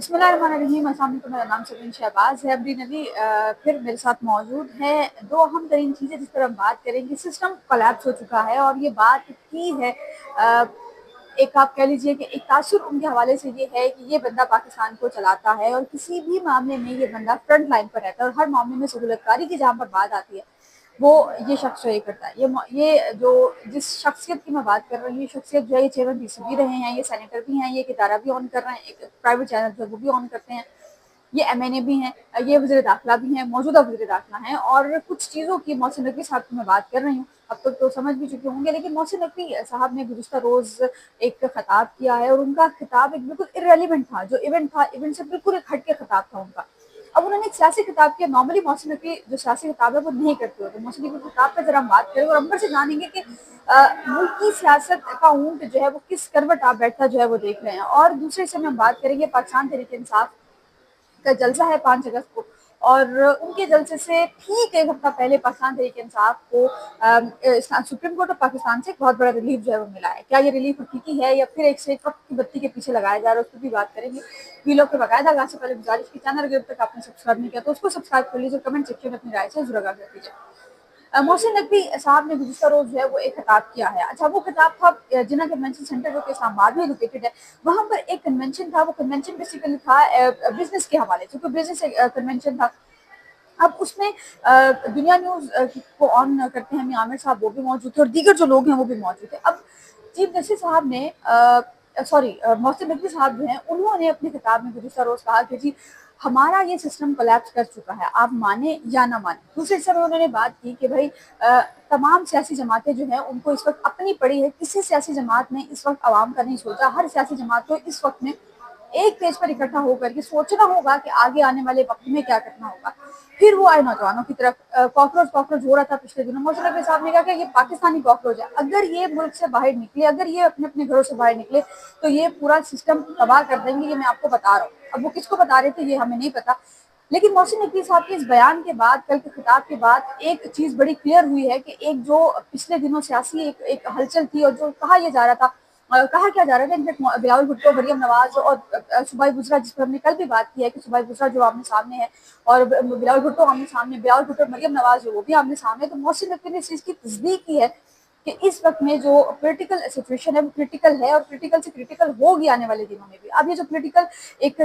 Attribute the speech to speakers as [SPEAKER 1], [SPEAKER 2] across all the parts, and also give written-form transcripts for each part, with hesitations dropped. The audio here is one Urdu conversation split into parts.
[SPEAKER 1] بسم اللہ الرحمن الرحیم۔ السلام علیکم، میرا نام سبین شہباز ہے۔ ابری نبی پھر میرے ساتھ موجود ہے۔ دو اہم ترین چیزیں جس پر ہم بات کریں گے، سسٹم کولیپس ہو چکا ہے اور یہ بات کی ہے ایک آپ کہہ لیجئے کہ ایک تاثر ان کے حوالے سے یہ ہے کہ یہ بندہ پاکستان کو چلاتا ہے اور کسی بھی معاملے میں یہ بندہ فرنٹ لائن پر رہتا ہے اور ہر معاملے میں سہولت کاری کی جہاں پر بات آتی ہے وہ یہ شخص یہ کرتا ہے۔ یہ جو جس شخصیت کی میں بات کر رہی ہوں، یہ شخصیت جو ہے یہ چیئرمین پی سی بھی رہے ہیں، یہ سینیٹر بھی ہیں، یہ ایک ادارہ بھی آن کر رہے ہیں، ایک پرائیویٹ چینل جو ہے وہ بھی آن کرتے ہیں، یہ ایم این اے بھی ہیں، یہ وزیر داخلہ بھی ہیں، موجودہ وزیر داخلہ ہیں۔ اور کچھ چیزوں کی محسن نقوی صاحب کی میں بات کر رہی ہوں، اب تک تو سمجھ بھی چکے ہوں گے، لیکن محسن نقوی صاحب نے گزشتہ روز ایک خطاب کیا ہے اور ان کا خطاب ایک بالکل ارریلیونٹ تھا، جو ایونٹ تھا ایونٹ سے بالکل ایک ہٹ کے خطاب تھا ان کا۔ اب انہوں نے ایک سیاسی خطاب کیا، نارملی محسن نقوی جو سیاسی خطاب ہے وہ نہیں کرتے ہوتے۔ محسن نقوی خطاب پہ ذرا ہم بات کریں اور امبر سے جانیں گے کہ ملک کی سیاست کا اونٹ جو ہے وہ کس کروٹ آپ بیٹھتا جو ہے وہ دیکھ رہے ہیں۔ اور دوسرے حصے میں ہم بات کریں گے پاکستان تحریک انصاف کا جلسہ ہے 5 اگست کو، اور ان کے جلسے سے ٹھیک ایک ہفتہ پہلے پاکستان تحریک انصاف کو سپریم کورٹ آف پاکستان سے ایک بہت بڑا ریلیف جو ہے وہ ملا ہے۔ کیا یہ ریلیف حقیقی ہے یا پھر ایک سے ایک وقت کی بتی کے پیچھے لگایا جا رہا ہے، اس پر بھی بات کریں گے۔ ویلوگ کے باقاعدہ آغاز سے پہلے گزارش کی چینل اگر اب تک آپ نے سبسکرائب نہیں کیا تو اس کو سبسکرائب کر لیجیے، کمنٹ سیکشن میں اپنی رائے سے ضرور آگاہ کر دیجیے۔ محسن نقوی صاحب نے گزشتہ روز جو ہے وہ ایک خطاب کیا ہے۔ اچھا، وہ خطاب تھا جنہ کنونشن سینٹر جو کہ اسلام آباد میں لوکیٹڈ ہے، وہاں پر ایک کنونشن تھا۔ وہ کنونشن بیسیکلی تھا بزنس کے حوالے سے، کیونکہ بزنس کنونشن تھا۔ اب اس میں دنیا نیوز کو آن کرتے ہیں میاں عامر صاحب، وہ بھی موجود تھے اور دیگر جو لوگ ہیں وہ بھی موجود تھے۔ اب چیف جسٹس صاحب نے محسن نقوی صاحب جو ہیں انہوں نے اپنے خطاب میں گزشتہ روز کہا کہ جی ہمارا یہ سسٹم کولیپس کر چکا ہے، آپ مانیں یا نہ مانیں۔ دوسرے حصے میں انہوں نے بات کی کہ بھائی تمام سیاسی جماعتیں جو ہیں ان کو اس وقت اپنی پڑی ہے، کسی سیاسی جماعت نے اس وقت عوام کا نہیں سوچا۔ ہر سیاسی جماعت کو اس وقت میں ایک پیج پر اکٹھا ہو کر کے سوچنا ہوگا کہ آگے آنے والے وقت میں کیا کرنا ہوگا۔ پھر وہ آئے نوجوانوں کی طرف، کاکروچ ہو رہا تھا پچھلے دنوں، محسن نقوی صاحب نے کہا کہ یہ پاکستانی کاکروچ ہے، اگر یہ ملک سے باہر نکلے، اگر یہ اپنے اپنے گھروں سے باہر نکلے تو یہ پورا سسٹم تباہ کر دیں گے، یہ میں آپ کو بتا رہا ہوں۔ اب وہ کس کو بتا رہے تھے یہ ہمیں نہیں پتا، لیکن محسن نقوی صاحب کے اس بیان کے بعد، کل کے خطاب کے بعد ایک چیز بڑی کلیئر ہوئی ہے کہ ایک جو پچھلے دنوں سیاسی ایک ہلچل تھی اور جو کہا یہ جا رہا تھا، کہا کیا جا رہا تھا، انفیکٹ بلاول بھٹو، مریم نواز اور صوبائی بسرا، جس پر ہم نے کل بھی بات کی ہے کہ صوبائی بسرا جو آمنے سامنے ہے اور بلاول بھٹو آمنے سامنے، بلاول بھٹو اور مریم نواز جو وہ بھی آمنے سامنے، تو محسن نقوی نے اس چیز کی تصدیق کی ہے کہ اس وقت میں جو پولیٹیکل سچویشن ہے وہ کریٹیکل ہے اور کریٹیکل سے کریٹیکل ہوگی آنے والے دنوں میں بھی۔ اب یہ جو پولیٹیکل ایک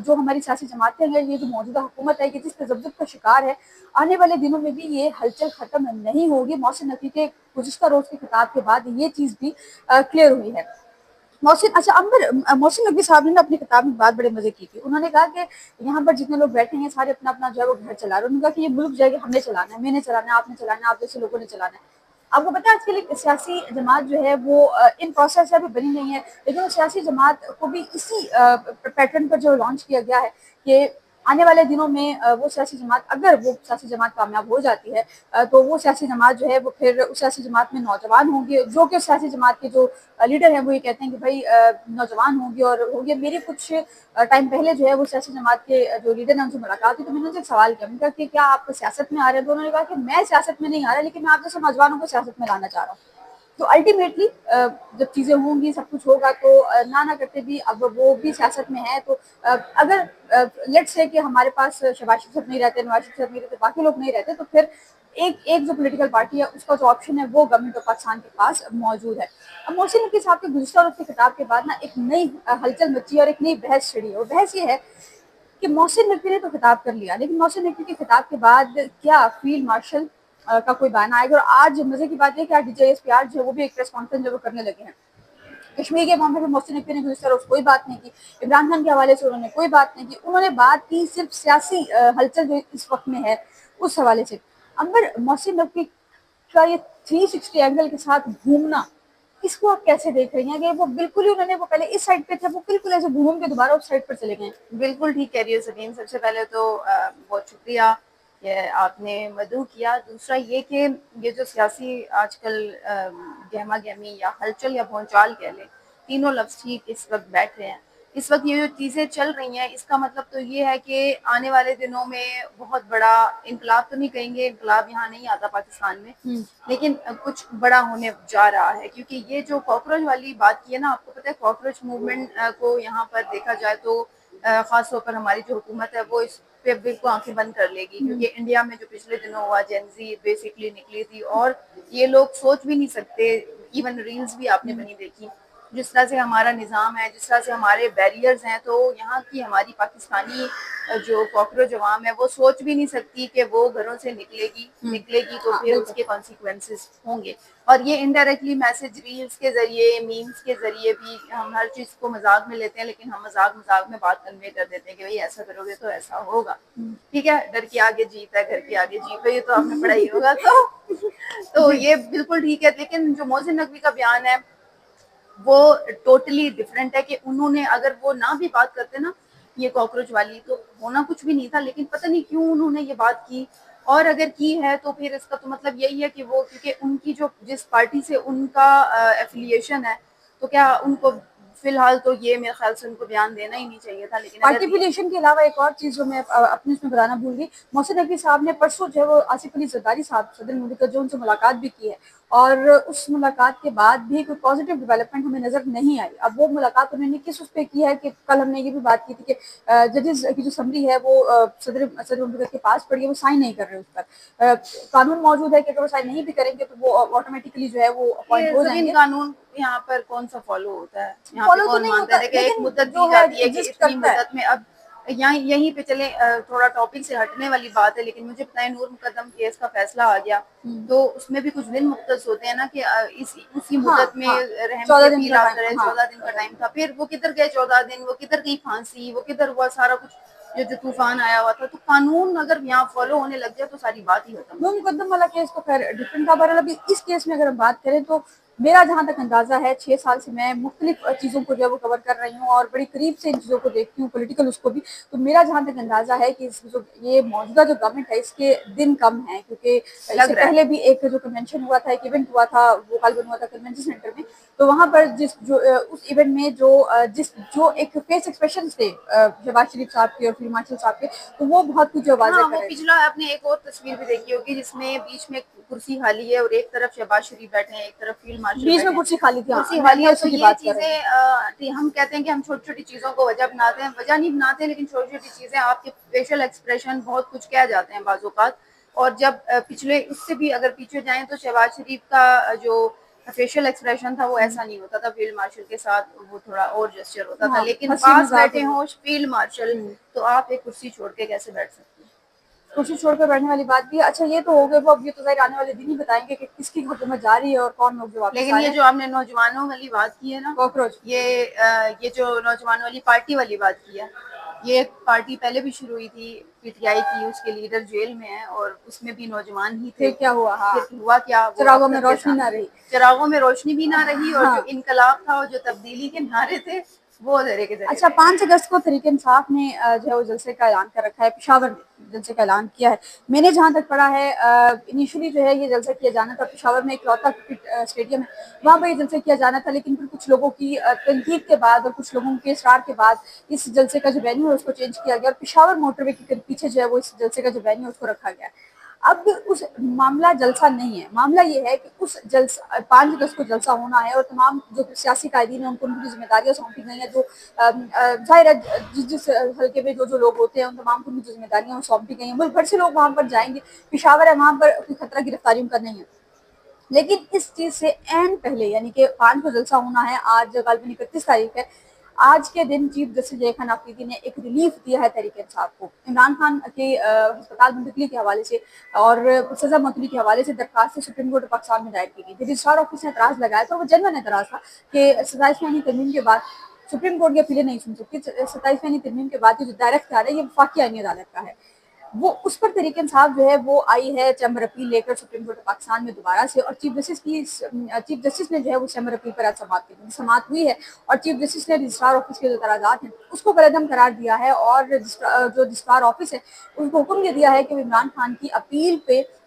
[SPEAKER 1] جو ہماری سیاسی جماعتیں ہیں، یہ جو موجودہ حکومت ہے، یہ جس تذبذب کا شکار ہے، آنے والے دنوں میں بھی یہ ہلچل ختم نہیں ہوگی۔ محسن نقوی کے گزشتہ روز کے خطاب کے بعد یہ چیز بھی کلیئر ہوئی ہے۔ محسن نقوی صاحب نے اپنے خطاب میں بات بڑے مزے کی تھی۔ انہوں نے کہا کہ یہاں پر جتنے لوگ بیٹھے ہیں سارے اپنا اپنا جو ہے وہ گھر چلا رہے ہیں۔ انہوں نے کہا کہ یہ ملک جو ہے ہم نے چلانا ہے، میں نے چلانا ہے، آپ نے چلانا ہے، آپ جیسے لوگوں نے چلانا ہے۔ آپ کو پتہ ہے آج کل ایک سیاسی جماعت جو ہے وہ ان پروسیس ہے، ابھی بنی نہیں ہے، لیکن وہ سیاسی جماعت کو بھی اسی پیٹرن پر جو لانچ کیا گیا ہے کہ آنے والے دنوں میں وہ سیاسی جماعت، اگر وہ سیاسی جماعت کامیاب ہو جاتی ہے تو وہ سیاسی جماعت جو ہے وہ پھر اس سیاسی جماعت میں نوجوان ہوں گے، جو کہ اس سیاسی جماعت کے جو لیڈر ہیں وہ یہ کہتے ہیں کہ بھائی نوجوان ہوں گے اور ہوں گے۔ میری کچھ ٹائم پہلے جو ہے وہ سیاسی جماعت کے جو لیڈر ہیں ان سے ملاقات ہوئی تو میں نے ان سے ایک سوال کیا، میں نے کہا کہ کیا آپ سیاست میں آ رہے ہیں؟ تو انہوں نے کہا کہ میں سیاست میں نہیں آ رہا، لیکن میں آپ جیسے نوجوانوں کو سیاست میں لانا چاہ رہا ہوں۔ تو الٹیمیٹلی جب چیزیں ہوں گی، سب کچھ ہوگا تو نہ کرتے بھی اب وہ بھی سیاست میں ہے، تو اگر لیٹ سے کہ ہمارے پاس شہباز شریف نہیں رہتے، نواز شریف نہیں رہتے، باقی لوگ نہیں رہتے، تو پھر ایک جو پولیٹیکل پارٹی ہے اس کا جو آپشن ہے وہ گورنمنٹ آف پاکستان کے پاس موجود ہے۔ اب محسن نقوی صاحب کے گزشتہ روز کے خطاب کے بعد نا ایک نئی ہلچل مچی اور ایک نئی بحث چھڑی ہے۔ وہ بحث یہ ہے کہ محسن نقوی نے تو خطاب کر لیا، لیکن محسن نقوی کے خطاب کے بعد کیا فیلڈ مارشل کا کوئی بیان آئے گا؟ اور آج مزے کی بات یہ کہ D G S P R جو ہے وہ بھی ایک پریس کانفرنس جو وہ کرنے لگے ہیں۔ کشمیر کے معاملے میں محسن نقوی نے گزشتہ روز کوئی بات نہیں کی، عمران خان کے حوالے سے انہوں نے کوئی بات نہیں کی، انہوں نے بات کی صرف سیاسی ہلچل جو اس وقت میں ہے اس حوالے سے۔ امبر، محسن نقوی کا یہ 360 اینگل کے ساتھ گھومنا، اس کو آپ کیسے دیکھ رہی ہیں کہ وہ بالکل ہی انہوں نے وہ پہلے اس سائڈ پہ تھے، وہ بالکل ایسے گھوم کے دوبارہ اس سائڈ پر چلے گئے ہیں؟
[SPEAKER 2] بالکل ٹھیک کہہ رہی ہے سبین۔ سب سے پہلے تو بہت شکریہ کہ آپ نے مدعو کیا۔ دوسرا یہ کہ یہ جو سیاسی آج کل گہما گہمی یا ہلچل یا بھونچال کہہ لیں، تینوں لفظ ٹھیک اس وقت بیٹھ رہے ہیں۔ اس وقت یہ جو چیزیں چل رہی ہیں اس کا مطلب تو یہ ہے کہ آنے والے دنوں میں بہت بڑا انقلاب تو نہیں کہیں گے، انقلاب یہاں نہیں آتا پاکستان میں، لیکن کچھ بڑا ہونے جا رہا ہے، کیونکہ یہ جو کاکروچ والی بات کی ہے نا، آپ کو پتہ ہے کاکروچ موومنٹ کو یہاں پر دیکھا جائے تو خاص طور پر ہماری جو حکومت ہے وہ اس پہ بالکل آنکھیں بند کر لے گی، کیونکہ انڈیا میں جو پچھلے دنوں ہوا جینزی بیسکلی نکلی تھی اور یہ لوگ سوچ بھی نہیں سکتے، ایون ریلز بھی آپ نے بنی دیکھی، جس طرح سے ہمارا نظام ہے، جس طرح سے ہمارے بیریئرز ہیں، تو یہاں کی ہماری پاکستانی جو کاکروچ عوام ہے وہ سوچ بھی نہیں سکتی کہ وہ گھروں سے نکلے گی تو پھر اس کے کانسیکوینسز ہوں گے، اور یہ انڈائریکٹلی میسج ریلز کے ذریعے، میمز کے ذریعے بھی ہم ہر چیز کو مذاق میں لیتے ہیں، لیکن ہم مذاق میں بات کنوے کر دیتے ہیں کہ بھائی ایسا کرو گے تو ایسا ہوگا، ٹھیک ہے، ڈر کے آگے جیت ہے، گھر کے آگے جیت ہے، یہ تو آپ نے پڑھا ہی ہوگا، تو یہ بالکل ٹھیک ہے، لیکن جو محسن نقوی کا بیان ہے وہ ٹوٹلی ڈفرینٹ ہے، کہ انہوں نے اگر وہ نہ بھی بات کرتے نا یہ کاکروچ والی تو ہونا کچھ بھی نہیں تھا، لیکن پتہ نہیں کیوں انہوں نے یہ بات کی، اور اگر کی ہے تو پھر اس کا تو مطلب یہی ہے کہ وہ کیونکہ ان کی جو جس پارٹی سے ان کا ایفیلیشن ہے تو کیا ان کو فی الحال تو یہ میرے خیال سے ان کو بیان دینا ہی نہیں چاہیے تھا، لیکن اگر
[SPEAKER 1] آرٹیفیلیشن کے علاوہ ایک اور چیز جو میں اپنے اس میں بتانا بھول گئی، محسن نقوی صاحب نے پرسوں جو ہے وہ آصف علی زرداری صاحب صدر مملکت جو ان سے ملاقات بھی کی ہے، اور اس ملاقات کے بعد بھی کوئی پازیٹیو ڈیولپمنٹ ہمیں نظر نہیں آئی۔ اب وہ ملاقات انہوں نے کس اس پہ کی ہے کہ کل ہم نے یہ بھی بات کی تھی کہ ججز کی جو سمری ہے وہ صدر مملکت کے پاس پڑی ہے، وہ سائن نہیں کر رہے اس پر، قانون موجود ہے کہ اگر وہ سائن نہیں بھی کریں گے تو وہ آٹومیٹکلی جو ہے وہ اپوائنٹ
[SPEAKER 2] یہ
[SPEAKER 1] ہو جائیں
[SPEAKER 2] زمین
[SPEAKER 1] گے۔
[SPEAKER 2] قانون یہاں پر کون سا فالو ہوتا ہے، یہاں پہ
[SPEAKER 1] فالو تو
[SPEAKER 2] کون
[SPEAKER 1] نہیں
[SPEAKER 2] مانتا
[SPEAKER 1] ہوتا
[SPEAKER 2] ہے کہ ایک
[SPEAKER 1] لیکن
[SPEAKER 2] مدت دی
[SPEAKER 1] جو ہے
[SPEAKER 2] جاتی ہے کہ
[SPEAKER 1] ایگزسٹ
[SPEAKER 2] اتنی
[SPEAKER 1] کرتا ہے۔
[SPEAKER 2] مدت میں، اب یہیں پہ چلیں تھوڑا ٹاپک سے ہٹنے والی بات ہے، لیکن مجھے پتہ ہے نور مقدم کیس کا فیصلہ آ گیا تو اس میں بھی کچھ دن مختص ہوتے ہیں نا کہ اسی
[SPEAKER 1] ہاں
[SPEAKER 2] مدت میں
[SPEAKER 1] ہاں،
[SPEAKER 2] رحم کی
[SPEAKER 1] 14 دن
[SPEAKER 2] اپیل
[SPEAKER 1] کا
[SPEAKER 2] آپ
[SPEAKER 1] ٹائم،
[SPEAKER 2] کریں،
[SPEAKER 1] ہاں
[SPEAKER 2] 14 دن کا ٹائم تھا، پھر وہ کدھر گئے 14 دن، وہ کدھر گئی پھانسی، وہ کدھر ہوا سارا کچھ، جو طوفان آیا ہوا تھا، تو قانون اگر یہاں فالو ہونے لگ جائے تو ساری بات ہی ختم
[SPEAKER 1] وہ
[SPEAKER 2] ہو جائے۔
[SPEAKER 1] مقدم والا کیس تو خیر ڈفرینٹ تھا، بہرحال ابھی اس کیس میں اگر ہم بات کریں تو میرا جہاں تک اندازہ ہے 6 سال سے میں مختلف چیزوں کو جو ہے وہ کور کر رہی ہوں اور بڑی قریب سے ان چیزوں کو دیکھتی ہوں، پولیٹیکل اس کو بھی، تو میرا جہاں تک اندازہ ہے کہ یہ موجودہ جو گورنمنٹ ہے اس کے دن کم ہیں، کیونکہ اس
[SPEAKER 2] لگ
[SPEAKER 1] سے
[SPEAKER 2] رہا ہے
[SPEAKER 1] پہلے بھی ایک جو کنونشن ہوا تھا، ایک ایونٹ ہوا تھا، وہ کل ہوا تھا کنونشن سینٹر میں، تو وہاں پر اس ایونٹ میں جو ایک فیس ایکسپریشن تھے شہباز شریف صاحب کے اور فیلڈ مارشل صاحب کے، تو وہ بہت کچھ واضح
[SPEAKER 2] ہاں،
[SPEAKER 1] کر
[SPEAKER 2] وہ
[SPEAKER 1] رہے تھے۔
[SPEAKER 2] پچھلا آپ نے ایک اور تصویر بھی دیکھی ہوگی جس میں بیچ میں کرسی خالی ہے اور ایک طرف شہباز شریف بیٹھے ہیں، ایک طرف فیلڈ مارشل
[SPEAKER 1] بیچ میں
[SPEAKER 2] بیٹھے ہیں،
[SPEAKER 1] کرسی خالی تھی، ہاں
[SPEAKER 2] کرسی
[SPEAKER 1] میں
[SPEAKER 2] خالی ہے،
[SPEAKER 1] اسی
[SPEAKER 2] تو
[SPEAKER 1] کی
[SPEAKER 2] یہ
[SPEAKER 1] بات کر رہی ہوں۔
[SPEAKER 2] چیزیں ہم کہتے ہیں کہ ہم چھوٹی چھوٹی چیزوں کو وجہ بناتے ہیں، وجہ نہیں بناتے، لیکن چھوٹی چھوٹی چیزیں آپ کے فیشل ایکسپریشن بہت کچھ کہہ جاتے ہیں بعض اوقات، اور جب پچھلے اس سے بھی اگر پیچھے جائیں تو شہباز شریف کا جو فیشل ایکسپریشن تھا وہ ایسا نہیں ہوتا تھا، فیلڈ مارشل کے ساتھ وہ تھوڑا اور جسچر ہوتا تھا،
[SPEAKER 1] ہاں،
[SPEAKER 2] لیکن
[SPEAKER 1] ہنسی
[SPEAKER 2] پاس
[SPEAKER 1] مذاق
[SPEAKER 2] بیٹھے ہوں فیلڈ مارشل تو آپ ایک کرسی چھوڑ کے کیسے بیٹھ سکتے ہیں؟
[SPEAKER 1] کرسی چھوڑ کر بیٹھنے والی بات بھی ہے۔ اچھا یہ تو ہو گئے، وہ اب یہ تو ظاہر آنے والے دن ہی بتائیں گے کہ کس کی حکومت جا رہی ہے اور کون لوگ جو واپس
[SPEAKER 2] لیکن
[SPEAKER 1] آ
[SPEAKER 2] یہ
[SPEAKER 1] رہے ہیں۔
[SPEAKER 2] جو آپ نے نوجوانوں والی بات کی ہے نا،
[SPEAKER 1] کاکروچ
[SPEAKER 2] یہ جو نوجوانوں والی پارٹی والی بات کی ہے، یہ ایک پارٹی پہلے بھی شروع ہوئی تھی پی ٹی آئی کی، اس کے لیڈر جیل میں ہیں اور اس میں بھی نوجوان ہی
[SPEAKER 1] پھر
[SPEAKER 2] تھے،
[SPEAKER 1] کیا ہوا؟ ہاں،
[SPEAKER 2] پھر ہوا کیا، وہ
[SPEAKER 1] چراغوں میں
[SPEAKER 2] اختر کے
[SPEAKER 1] روشنی نہ
[SPEAKER 2] سامنے
[SPEAKER 1] رہی۔
[SPEAKER 2] چراغوں میں روشنی بھی نہ رہی، اور
[SPEAKER 1] ہاں،
[SPEAKER 2] جو انقلاب تھا اور جو تبدیلی کے نعرے تھے وہ ادھرے کے ادھرے
[SPEAKER 1] اچھا
[SPEAKER 2] رہ
[SPEAKER 1] 5
[SPEAKER 2] گئے۔
[SPEAKER 1] اگست کو تحریک انصاف نے جو ہے وہ جلسے کا اعلان کر رکھا ہے، پشاور میں جلسے کا اعلان کیا ہے۔ میں نے جہاں تک پڑھا ہے انیشلی جو ہے یہ جلسہ کیا جانا تھا پشاور میں ایک لوتا کرکٹ اسٹیڈیم ہے، وہاں پر یہ جلسہ کیا جانا تھا، لیکن پھر کچھ لوگوں کی تنقید کے بعد اور کچھ لوگوں کے اصرار کے بعد اس جلسے کا جو وینیو ہے اس کو چینج کیا گیا اور پشاور موٹر وے کے پیچھے جو ہے وہ اس جلسے کا جو وینیو ہے اس کو رکھا گیا ہے۔ اب اس معاملہ جلسہ نہیں ہے، معاملہ یہ ہے کہ اس جلسہ 5 اگست کو جلسہ ہونا ہے اور تمام جو سیاسی قائدین ہیں ان کو ان کی ذمہ داریاں سونپی گئی ہیں، جو ظاہر ہے جس حلقے میں جو لوگ ہوتے ہیں ان تمام کو ان کی ذمہ داریاں سونپی گئی ہیں، ملک بھر سے لوگ وہاں پر جائیں گے، پشاور ہے وہاں پر کوئی خطرہ گرفتاریوں کا نہیں ہے، لیکن اس چیز سے عین پہلے یعنی کہ 5 کو جلسہ ہونا ہے، آج غالباً 31 تاریخ ہے، آج کے دن چیف جسٹس جے خان آفریدی نے ایک ریلیف دیا ہے تحریک انصاف کو، عمران خان کے ہسپتال منتقلی کے حوالے سے اور سزا معطلی کے حوالے سے درخواست سپریم کورٹ پاکستان میں دائر کی گئی تھی، رجسٹرار آفس نے اعتراض لگایا تھا، وہ جنرل اعتراض تھا کہ 27 فیصد ترمیم کے بعد سپریم کورٹ کی اپیلیں نہیں سن سکتی، 27 فیصد ترمیم کے بعد جو دائرہ اختیار ہے یہ وفاقی آئینی عدالت کا ہے، وہ اس پر تحریک انصاف جو ہے وہ آئی ہے چیمبر اپیل لے کر سپریم کورٹ پاکستان میں دوبارہ سے، اور چیف جسٹس نے جو ہے وہ چیمبر اپیل پر آج سماعت ہوئی ہے، اور چیف جسٹس نے رجسٹرار آفس کے جو اعتراضات ہیں اس کو کالعدم قرار دیا ہے، اور جو رجسٹرار آفس ہے اس کو حکم یہ دیا ہے کہ وہ عمران خان کی اپیل پہ